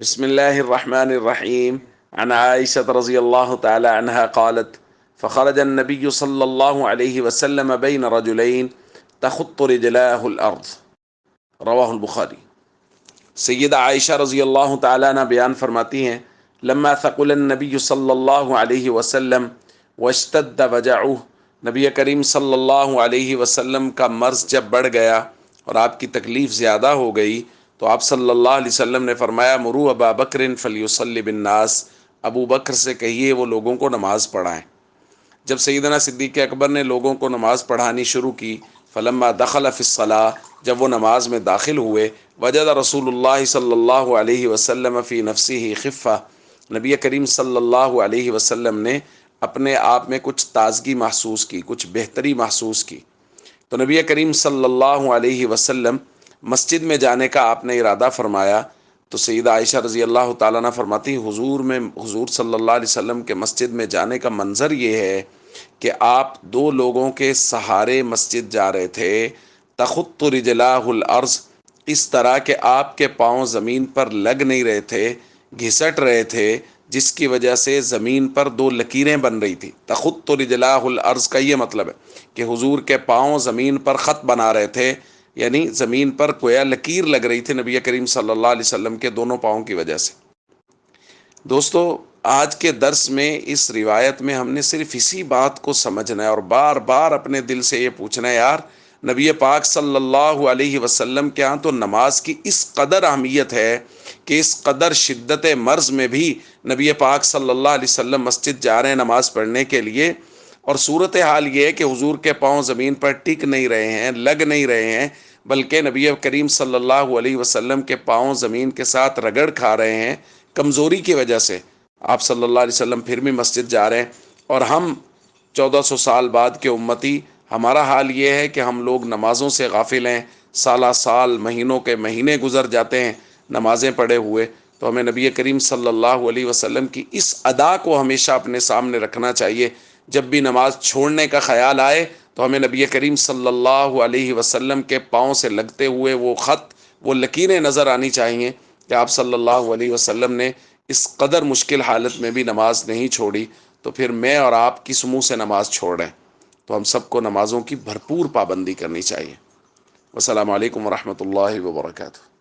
بسم الله الرحمن الرحيم. عن عائشة رضي الله تعالى عنها قالت: فخرج النبي صلى الله عليه وسلم بين رجلين تخط رجلاه الأرض. رواہ البخاری۔ سیدہ عائشہ رضی اللہ تعالیٰ عنہ بیان فرماتی ہیں: لما ثقل النبی صلی اللہ علیہ وسلم واشتد وجعہ، نبی کریم صلی اللہ علیہ وسلم کا مرض جب بڑھ گیا اور آپ کی تکلیف زیادہ ہو گئی تو آپ صلی اللہ علیہ وسلم نے فرمایا: مروا ابا بکر فلیصلی بالناس، ابو بکر سے کہیے وہ لوگوں کو نماز پڑھائیں۔ جب سیدنا صدیق اکبر نے لوگوں کو نماز پڑھانی شروع کی، فلما دخل فی الصلاۃ، جب وہ نماز میں داخل ہوئے، وجد رسول اللہ صلی اللہ علیہ وسلم فی نفسہ خفہ، نبی کریم صلی اللہ علیہ وسلم نے اپنے آپ میں کچھ تازگی محسوس کی، کچھ بہتری محسوس کی۔ تو نبی کریم صلی اللہ علیہ وسلم مسجد میں جانے کا آپ نے ارادہ فرمایا۔ تو سیدہ عائشہ رضی اللہ تعالیٰ عنہ فرماتی، حضور صلی اللہ علیہ وسلم کے مسجد میں جانے کا منظر یہ ہے کہ آپ دو لوگوں کے سہارے مسجد جا رہے تھے، تخط رجلاہ الارض، اس طرح کہ آپ کے پاؤں زمین پر لگ نہیں رہے تھے، گھسٹ رہے تھے، جس کی وجہ سے زمین پر دو لکیریں بن رہی تھی۔ تخط رجلاہ الارض کا یہ مطلب ہے کہ حضور کے پاؤں زمین پر خط بنا رہے تھے، یعنی زمین پر گویا لکیر لگ رہی تھی نبی کریم صلی اللہ علیہ وسلم کے دونوں پاؤں کی وجہ سے۔ دوستو، آج کے درس میں اس روایت میں ہم نے صرف اسی بات کو سمجھنا ہے اور بار بار اپنے دل سے یہ پوچھنا ہے، یار نبی پاک صلی اللہ علیہ وسلم کے ہاں تو نماز کی اس قدر اہمیت ہے کہ اس قدر شدت مرض میں بھی نبی پاک صلی اللہ علیہ وسلم مسجد جا رہے ہیں نماز پڑھنے کے لیے، اور صورتحال یہ ہے کہ حضور کے پاؤں زمین پر ٹک نہیں رہے ہیں، لگ نہیں رہے ہیں، بلکہ نبی کریم صلی اللہ علیہ وسلم کے پاؤں زمین کے ساتھ رگڑ کھا رہے ہیں کمزوری کی وجہ سے۔ آپ صلی اللہ علیہ وسلم پھر بھی مسجد جا رہے ہیں، اور ہم 1400 سال بعد کے امتی، ہمارا حال یہ ہے کہ ہم لوگ نمازوں سے غافل ہیں، سالہ سال، مہینوں کے مہینے گزر جاتے ہیں نمازیں پڑھے ہوئے۔ تو ہمیں نبی کریم صلی اللہ علیہ وسلم کی اس ادا کو ہمیشہ اپنے سامنے رکھنا چاہیے۔ جب بھی نماز چھوڑنے کا خیال آئے تو ہمیں نبی کریم صلی اللہ علیہ وسلم کے پاؤں سے لگتے ہوئے وہ خط، وہ لکیریں نظر آنی چاہیے کہ آپ صلی اللہ علیہ وسلم نے اس قدر مشکل حالت میں بھی نماز نہیں چھوڑی۔ تو پھر میں اور آپ کس منہ سے نماز چھوڑ رہے ہیں؟ تو ہم سب کو نمازوں کی بھرپور پابندی کرنی چاہیے۔ والسلام علیکم ورحمۃ اللہ وبرکاتہ۔